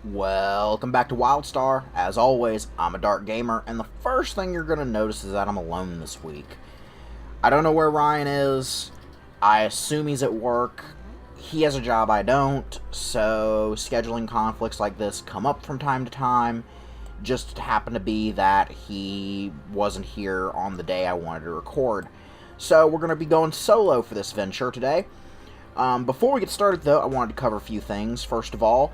Welcome back to WildStar. As always, I'm a dark gamer, and the first thing you're going to notice is that I'm alone this week. I don't know where Ryan is. I assume he's at work. He has a job I don't, so scheduling conflicts like this come up from time to time. Just happened to be that he wasn't here on the day I wanted to record. So we're going to be going solo for this venture today. Before we get started, though, I wanted to cover a few things. First of all,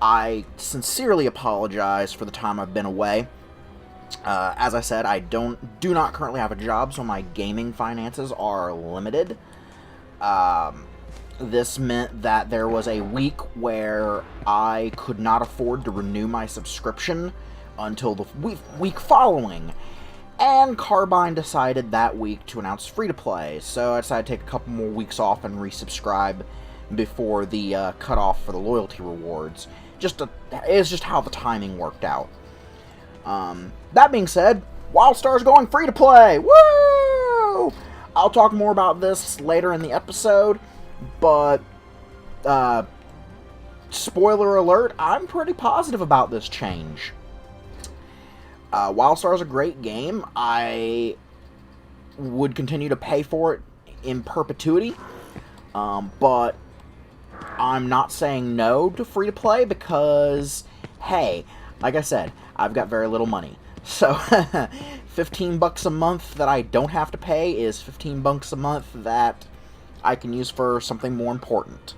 I sincerely apologize for the time I've been away. As I said, I do not currently have a job, so my gaming finances are limited. This meant that there was a week where I could not afford to renew my subscription until the week following. And Carbine decided that week to announce free-to-play, so I decided to take a couple more weeks off and resubscribe before the cutoff for the loyalty rewards. It's just how the timing worked out. That being said, WildStar's going free-to-play! Woo! I'll talk more about this later in the episode, but spoiler alert, I'm pretty positive about this change. WildStar is a great game. I would continue to pay for it in perpetuity, but I'm not saying no to free-to-play because, hey, like I said, I've got very little money. So, 15 bucks a month that I don't have to pay is 15 bucks a month that I can use for something more important.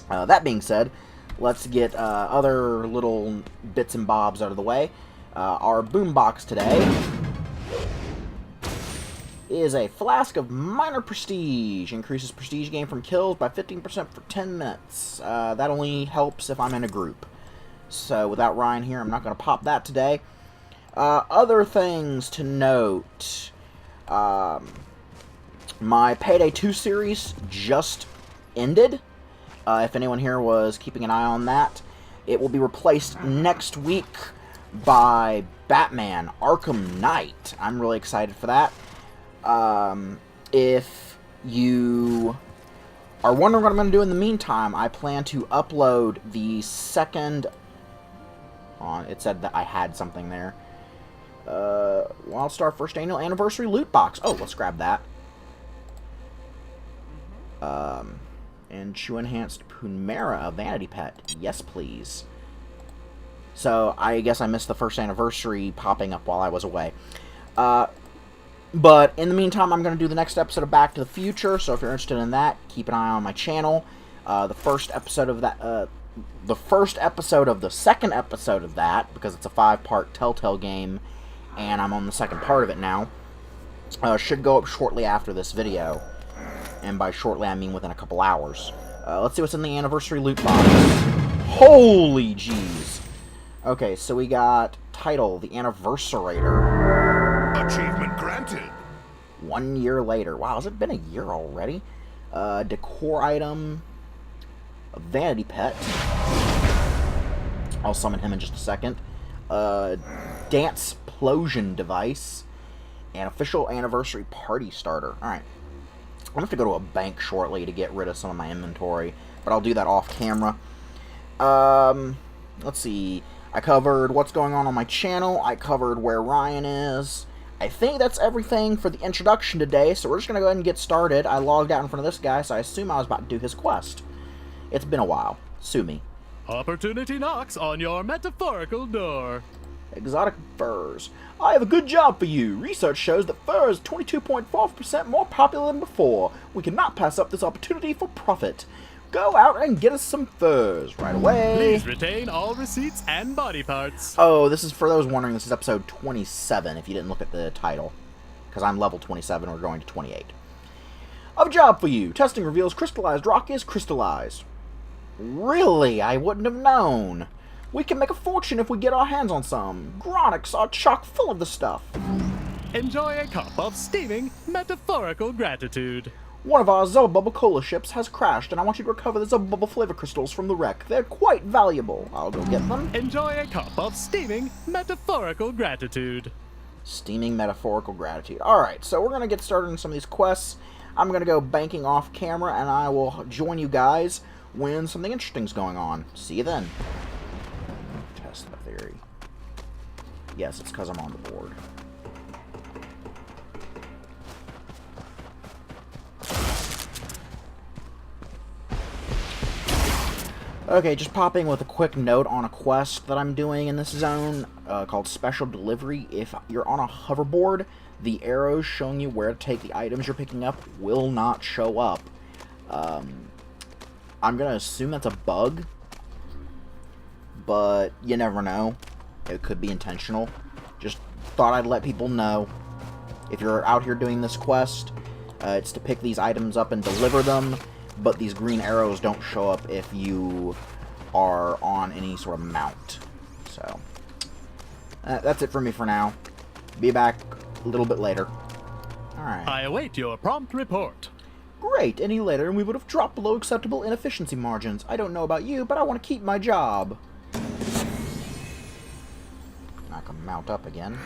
That being said, let's get other little bits and bobs out of the way. Our boombox today is a flask of minor prestige. Increases prestige gain from kills by 15% for 10 minutes. That only helps if I'm in a group. So without Ryan here, I'm not going to pop that today. Other things to note. My Payday 2 series just ended. If anyone here was keeping an eye on that, it will be replaced next week by Batman Arkham Knight. I'm really excited for that. If you are wondering what I'm going to do in the meantime, I plan to upload the second... it said that I had something there. WildStar First Annual Anniversary Loot Box. Oh, let's grab that. And Chew Enhanced Punmera, a vanity pet. Yes, please. So, I guess I missed the first anniversary popping up while I was away. But, in the meantime, I'm going to do the next episode of Back to the Future, so if you're interested in that, keep an eye on my channel. The first episode of that, the first episode of the second episode of that, because it's a 5-part Telltale game, and I'm on the second part of it now, should go up shortly after this video. And by shortly, I mean within a couple hours. Let's see what's in the anniversary loot box. Holy jeez! Okay, so we got title, The Anniversarytor. Achievement granted. 1 year later. Wow, has it been a year already? Decor item. A vanity pet. I'll summon him in just a second. Dance Plosion device. And official anniversary party starter. Alright. I'm going to have to go to a bank shortly to get rid of some of my inventory. But I'll do that off camera. Let's see. I covered what's going on my channel. I covered where Ryan is. I think that's everything for the introduction today, so we're just going to go ahead and get started. I logged out in front of this guy, so I assume I was about to do his quest. It's been a while. Sue me. Opportunity knocks on your metaphorical door. Exotic furs. I have a good job for you. Research shows that fur is 22.4% more popular than before. We cannot pass up this opportunity for profit. Go out and get us some furs right away. Please retain all receipts and body parts. Oh, this is for those wondering, this is episode 27 if you didn't look at the title. Because I'm level 27, we're going to 28. I have a job for you. Testing reveals crystallized rock is crystallized. Really? I wouldn't have known. We can make a fortune if we get our hands on some. Gronics are chock full of the stuff. Enjoy a cup of steaming metaphorical gratitude. One of our Zubba Cola ships has crashed, and I want you to recover the Zubba flavor crystals from the wreck. They're quite valuable. I'll go get them. Enjoy a cup of steaming metaphorical gratitude. Steaming metaphorical gratitude. Alright, so we're going to get started on some of these quests. I'm going to go banking off camera, and I will join you guys when something interesting's going on. See you then. test the theory. Yes, it's because I'm on the board. Okay, just popping with a quick note on a quest that I'm doing in this zone called Special Delivery. If you're on a hoverboard, the arrows showing you where to take the items you're picking up will not show up. I'm going to assume that's a bug, but you never know. It could be intentional. Just thought I'd let people know. If you're out here doing this quest, it's to pick these items up and deliver them, but these green arrows don't show up if you are on any sort of mount. So, that's it for me for now. Be back a little bit later. Alright. I await your prompt report. Great, any later and we would have dropped below acceptable inefficiency margins. I don't know about you, but I want to keep my job. I can mount up again.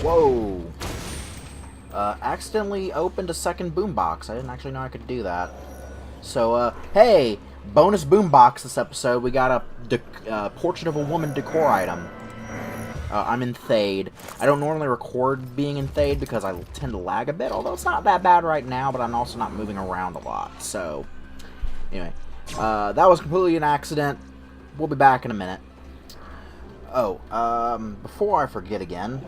Whoa! Accidentally opened a second boombox. I didn't actually know I could do that. So, hey! Bonus boombox this episode. We got a Portrait of a Woman decor item. I'm in F.I.R.E.D. I don't normally record being in F.I.R.E.D. because I tend to lag a bit, although it's not that bad right now, but I'm also not moving around a lot. So, anyway. That was completely an accident. We'll be back in a minute. Oh, before I forget again,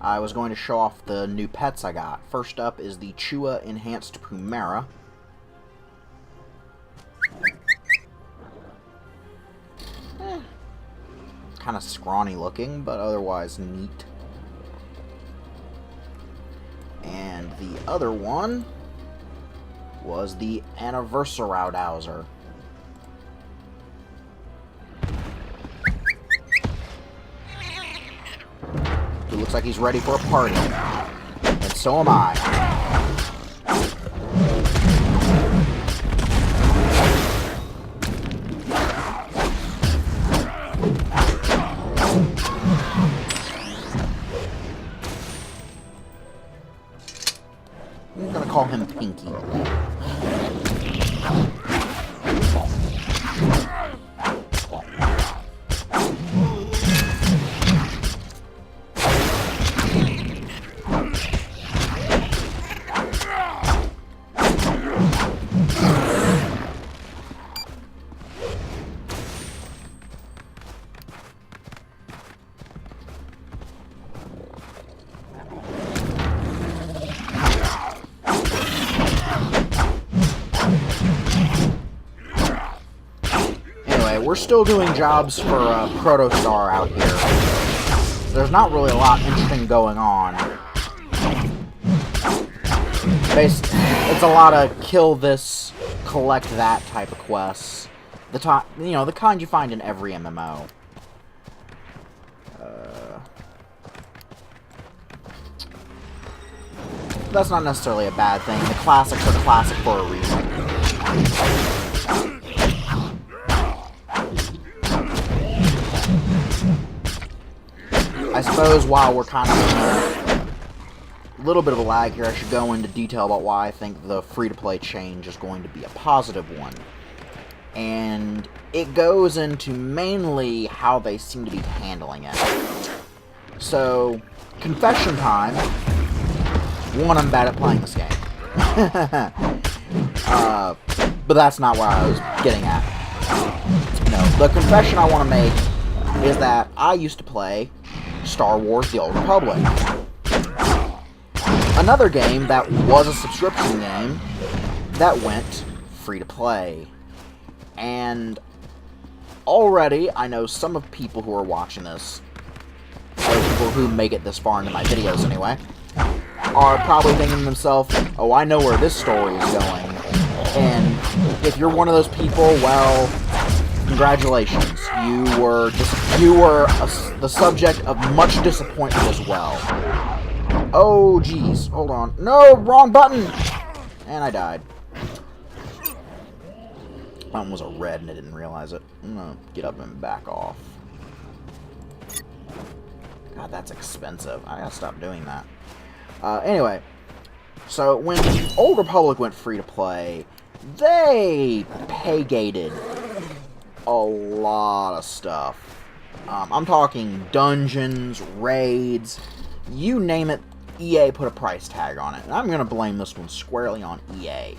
I was going to show off the new pets I got. First up is the Chua Enhanced Pumera. Kind of scrawny looking, but otherwise neat. And the other one was the Anniversarowdowser. He looks like he's ready for a party. And so am I. I'm gonna call him Pinky. We're still doing jobs for Protostar out here. There's not really a lot interesting going on. It's a lot of kill this, collect that type of quests. The kind you find in every MMO. That's not necessarily a bad thing. The classics are classic for a reason. I suppose while we're kind of in a little bit of a lag here, I should go into detail about why I think the free-to-play change is going to be a positive one. And it goes into mainly how they seem to be handling it. So, confession time. One, I'm bad at playing this game. But that's not what I was getting at. No, the confession I want to make is that I used to play Star Wars: The Old Republic. Another game that was a subscription game that went free-to-play. And already, I know some of people who are watching this, those people who make it this far into my videos anyway, are probably thinking to themselves, oh, I know where this story is going. And if you're one of those people, well, congratulations. You were the subject of much disappointment as well. Oh, jeez. Hold on. No, wrong button! And I died. That one was a red and I didn't realize it. I'm gonna get up and back off. God, that's expensive. I gotta stop doing that. Anyway. So, when Old Republic went free to play, they pay-gated a lot of stuff. I'm talking dungeons, raids, you name it, EA put a price tag on it. And I'm going to blame this one squarely on EA.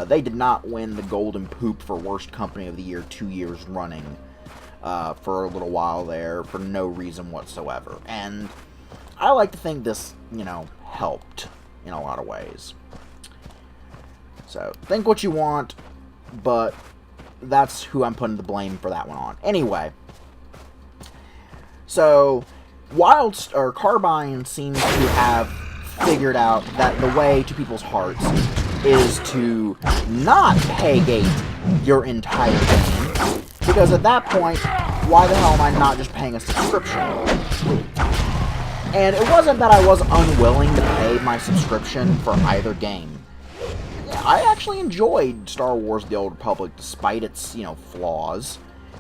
They did not win the Golden Poop for Worst Company of the Year 2 years running for a little while there for no reason whatsoever. And I like to think this, helped in a lot of ways. So, think what you want, but that's who I'm putting the blame for that one on. Anyway, so WildStar Carbine seems to have figured out that the way to people's hearts is to not pay gate your entire game, because at that point, why the hell am I not just paying a subscription? And it wasn't that I was unwilling to pay my subscription for either game. I actually enjoyed Star Wars The Old Republic despite its, flaws.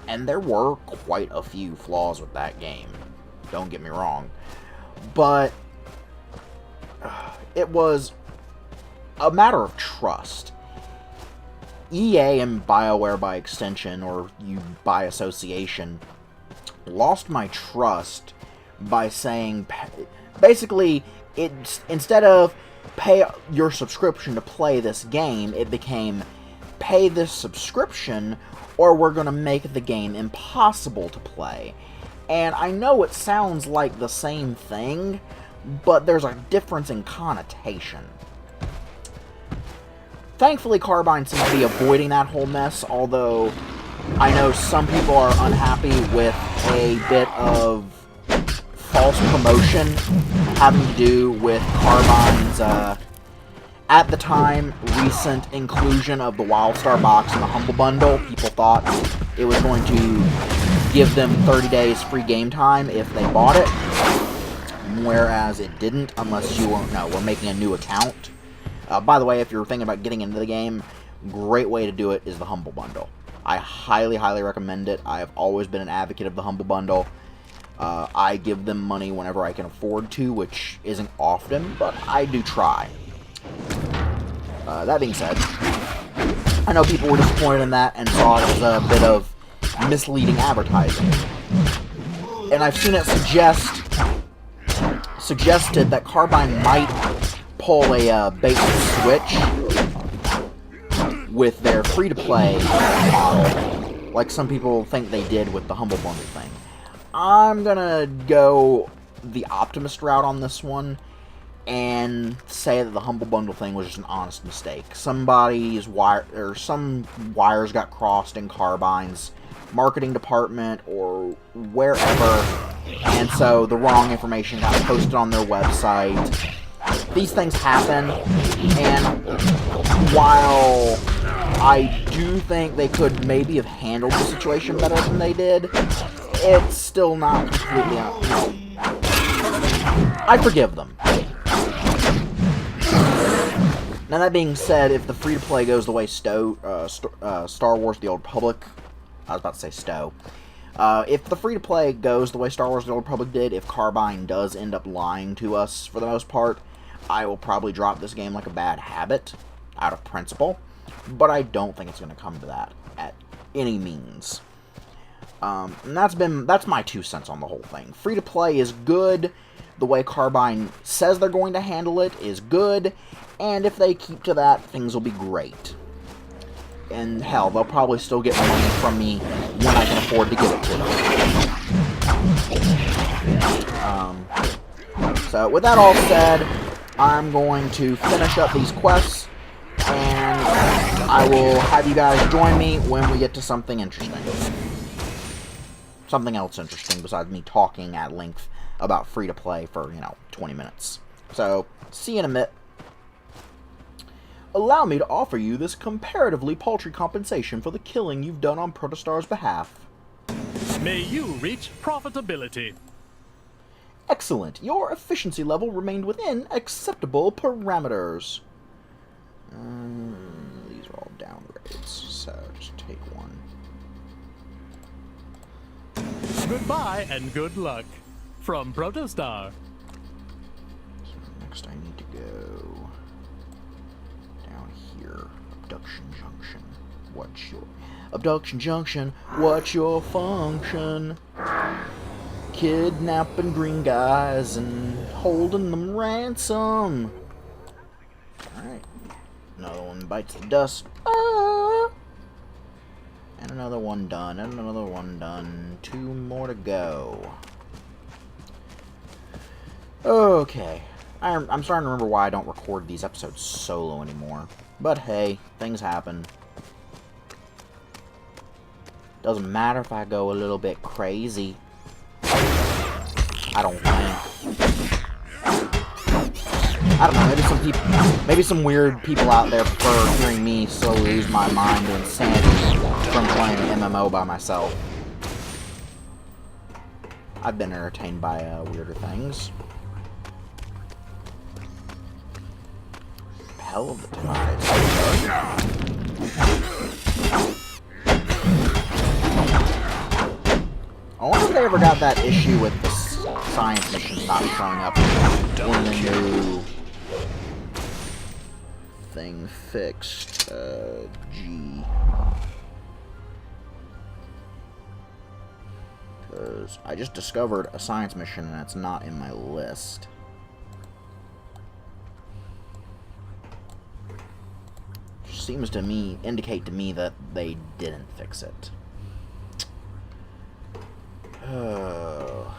And there were quite a few flaws with that game. Don't get me wrong. But it was a matter of trust. EA and BioWare by extension, or you by association, lost my trust by saying, basically, instead of pay your subscription to play this game, it became pay this subscription or we're going to make the game impossible to play. And I know it sounds like the same thing, but there's a difference in connotation. Thankfully, Carbine seems to be avoiding that whole mess, although I know some people are unhappy with a bit of false promotion having to do with Carbine's, at the time, recent inclusion of the WildStar box in the Humble Bundle. People thought it was going to give them 30 days free game time if they bought it, whereas it didn't, unless you were making a new account. By the way, if you're thinking about getting into the game, great way to do it is the Humble Bundle. I highly, highly recommend it. I have always been an advocate of the Humble Bundle. I give them money whenever I can afford to, which isn't often, but I do try. That being said, I know people were disappointed in that and saw it as a bit of misleading advertising. And I've seen it suggested that Carbine might pull a bait and switch with their free-to-play model, like some people think they did with the Humble Bundle thing. I'm gonna go the optimist route on this one and say that the Humble Bundle thing was just an honest mistake. Some wires got crossed in Carbine's marketing department or wherever, and so the wrong information got posted on their website. These things happen, and while I do think they could maybe have handled the situation better than they did, it's still not completely I forgive them. Now, that being said, if the free-to-play goes the way Star Wars The Old Republic... I was about to say Stowe. If the free-to-play goes the way Star Wars The Old Republic did, if Carbine does end up lying to us for the most part, I will probably drop this game like a bad habit, out of principle. But I don't think it's going to come to that at any means. And that's my 2 cents on the whole thing. Free-to-play is good. The way Carbine says they're going to handle it is good. And if they keep to that, things will be great. And hell, they'll probably still get money from me when I can afford to give it to them. So, with that all said, I'm going to finish up these quests, and I will have you guys join me when we get to something interesting. Something else interesting besides me talking at length about free-to-play for, 20 minutes. So, see you in a minute. Allow me to offer you this comparatively paltry compensation for the killing you've done on Protostar's behalf. May you reach profitability. Excellent. Your efficiency level remained within acceptable parameters. These are all downgrades, so just take one. Goodbye and good luck. From Protostar. So next I need to go down here. Abduction Junction. What's your... Abduction Junction, what's your function? Kidnapping green guys and holding them ransom. Alright. Another one bites the dust. Ah! And another one done. And another one done. 2 more to go. Okay. I'm starting to remember why I don't record these episodes solo anymore. But hey, things happen. Doesn't matter if I go a little bit crazy. I don't think. I don't know, maybe some weird people out there prefer hearing me slowly lose my mind to insanity from playing MMO by myself. I've been entertained by weirder things. Hell of the tide. I wonder if they ever got that issue with the science missions not showing up in the new thing fixed. G. Because I just discovered a science mission and it's not in my list. Seems to me, indicate to me that they didn't fix it. Oh.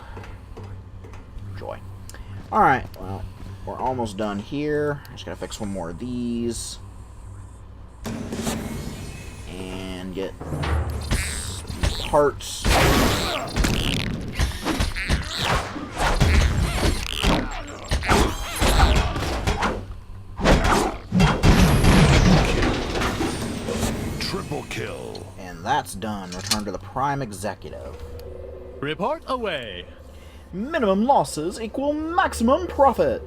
Joy. Alright, well, we're almost done here. Just gotta fix one more of these. And get parts. Triple kill. And that's done. Return to the Prime Executive. Report away. Minimum losses equal maximum profit.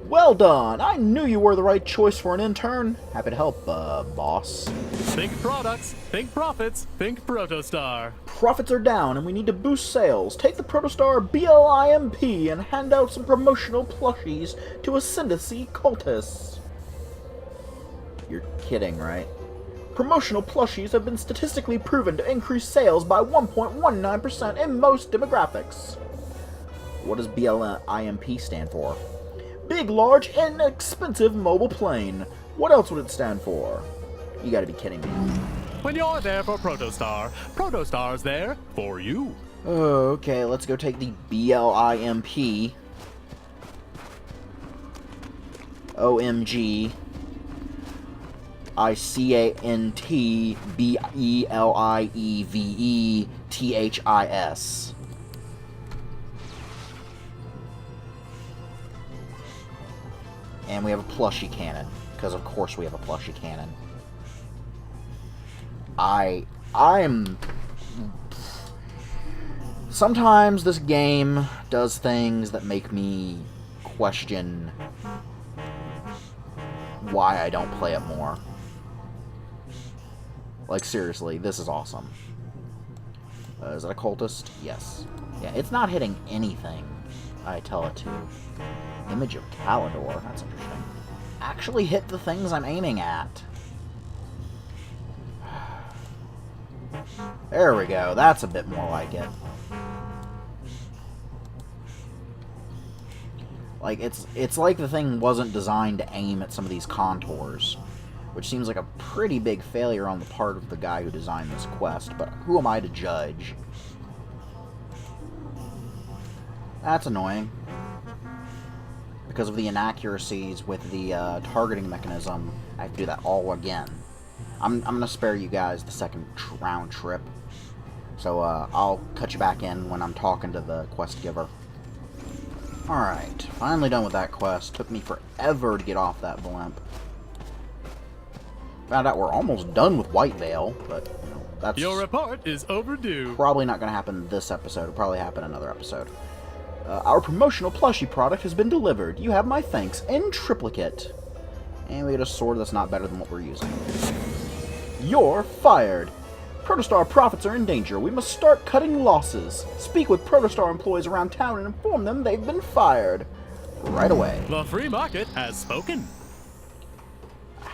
Well done. I knew you were the right choice for an intern. Happy to help, boss. Think products, think profits, think Protostar. Profits are down and we need to boost sales. Take the Protostar BLIMP and hand out some promotional plushies to Ascendancy cultists. You're kidding, right? Promotional plushies have been statistically proven to increase sales by 1.19% in most demographics. What does BLIMP stand for? Big, large, inexpensive mobile plane. What else would it stand for? You gotta be kidding me. When you're there for Protostar, Protostar's there for you. Okay, let's go take the BLIMP. OMG. ICANTBELIEVETHIS. And we have a plushie cannon, because of course we have a plushie cannon. I'm... Sometimes this game does things that make me question why I don't play it more. Like, seriously, this is awesome. Is that a cultist? Yes. Yeah, it's not hitting anything I tell it to. Image of Calidor. That's interesting. Actually hit the things I'm aiming at. There we go. That's a bit more like it. Like, it's like the thing wasn't designed to aim at some of these contours. Which seems like a pretty big failure on the part of the guy who designed this quest, but who am I to judge? That's annoying. Because of the inaccuracies with the targeting mechanism, I have to do that all again. I'm going to spare you guys the second round trip. So I'll cut you back in when I'm talking to the quest giver. Alright, finally done with that quest. Took me forever to get off that blimp. Found out we're almost done with White Veil, but you know, that's Your report is overdue. probably not going to happen this episode. It'll probably happen another episode. Our promotional plushie product has been delivered. You have my thanks in triplicate. And we get a sword that's not better than what we're using. You're fired. Protostar profits are in danger. We must start cutting losses. Speak with Protostar employees around town and inform them they've been fired. Right away. The free market has spoken.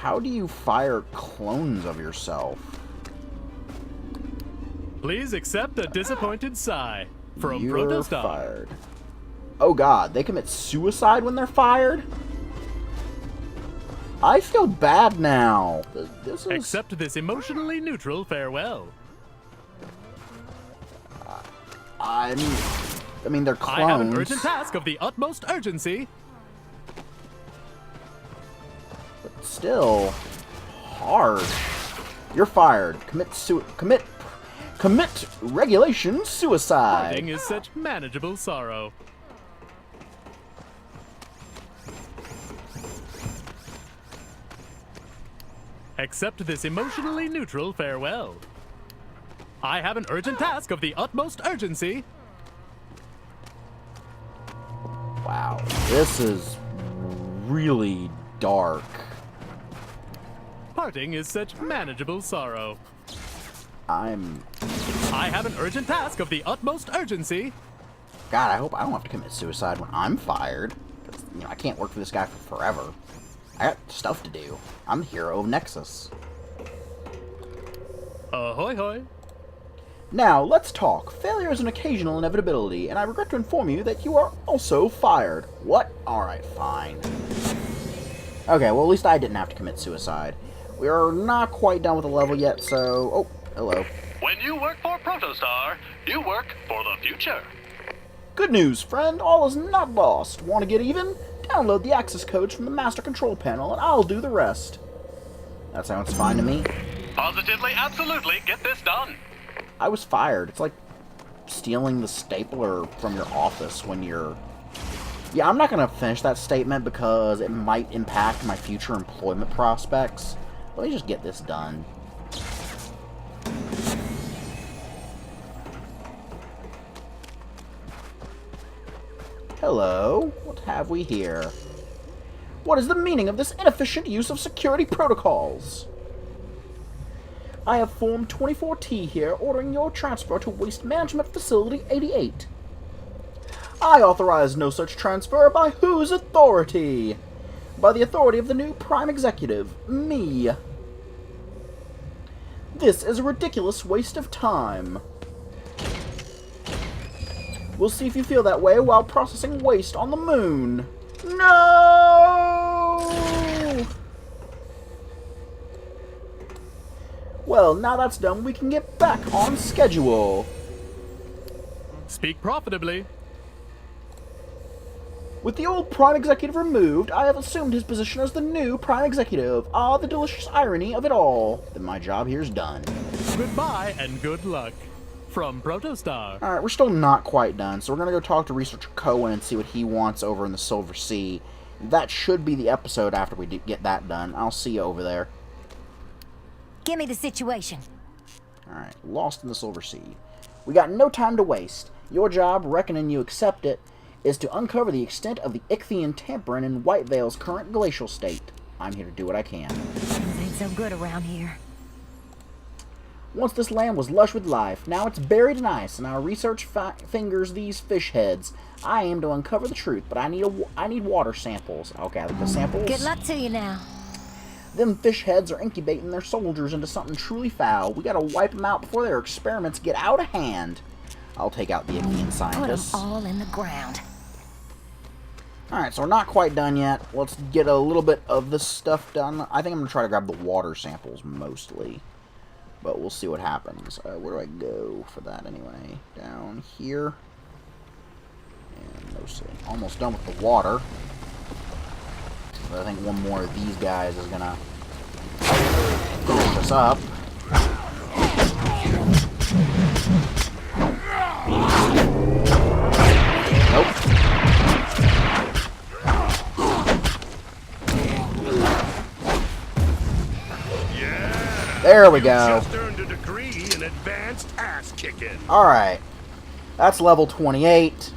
How do you fire clones of yourself? Please accept a disappointed sigh from You're Protostar. fired. Oh god, they commit suicide when they're fired? I feel bad now. This is... Accept this emotionally neutral farewell. I mean, they're clones. I have an urgent task of the utmost urgency. But still, hard. You're fired. Commit regulation suicide. Parting is such manageable sorrow. Accept this emotionally neutral farewell. I have an urgent task of the utmost urgency. Wow, this is really dark. Parting is such manageable sorrow. I have an urgent task of the utmost urgency. God, I hope I don't have to commit suicide when I'm fired. 'Cause, you know, I can't work for this guy for forever. I got stuff to do. I'm the hero of Nexus. Ahoy hoy. Now, let's talk. Failure is an occasional inevitability, and I regret to inform you that you are also fired. What? Alright, fine. Okay, well, at least I didn't have to commit suicide. We are not quite done with the level yet, so... Oh, hello. When you work for Protostar, you work for the future. Good news, friend. All is not lost. Want to get even? Download the access codes from the master control panel, and I'll do the rest. That sounds fine to me. Positively, absolutely, get this done. I was fired. It's like stealing the stapler from your office when you're... Yeah, I'm not going to finish that statement because it might impact my future employment prospects. Let me just get this done. Hello, what have we here? What is the meaning of this inefficient use of security protocols? I have Form 24T here ordering your transfer to Waste Management Facility 88. I authorize no such transfer by whose authority? By the authority of the new Prime Executive, me. This is a ridiculous waste of time. We'll see if you feel that way while processing waste on the moon. No! Well, now that's done, we can get back on schedule. Speak profitably. With the old Prime Executive removed, I have assumed his position as the new Prime Executive. Ah, the delicious irony of it all. Then my job here's done. Goodbye and good luck. From Protostar. Alright, we're still not quite done, so we're going to go talk to Researcher Cohen and see what he wants over in the Silver Sea. That should be the episode after we get that done. I'll see you over there. Give me the situation. Alright, lost in the Silver Sea. We got no time to waste. Your job, reckoning you accept it, is to uncover the extent of the Ichthian tampering in White Veil's current glacial state. I'm here to do what I can. Things ain't so good around here. Once this land was lush with life, now it's buried in ice, and our research fingers these fish heads. I aim to uncover the truth, but I need water samples. I'll gather the samples. Good luck to you now. Them fish heads are incubating their soldiers into something truly foul. We gotta wipe them out before their experiments get out of hand. I'll take out the Ichthian Put them scientists. all in the ground. Alright, so we're not quite done yet. Let's get a little bit of this stuff done. I think I'm going to try to grab the water samples mostly. But we'll see what happens. Where do I go for that anyway? Down here. And mostly almost done with the water. But I think one more of these guys is going to finish us up. Nope. There we go. Just earned a degree in advanced ass kicking. Alright. That's level 28.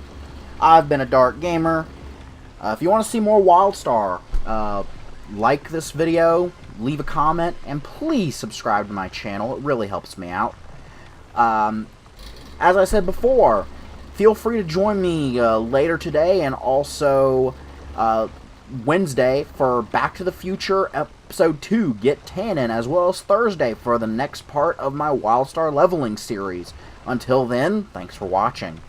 I've been a Dark Gamer. If you want to see more WildStar, like this video, leave a comment, and please subscribe to my channel. It really helps me out. As I said before, feel free to join me later today and also Wednesday for Back to the Future episode 2 get tannin, as well as Thursday for the next part of my WildStar leveling series. Until then, thanks for watching.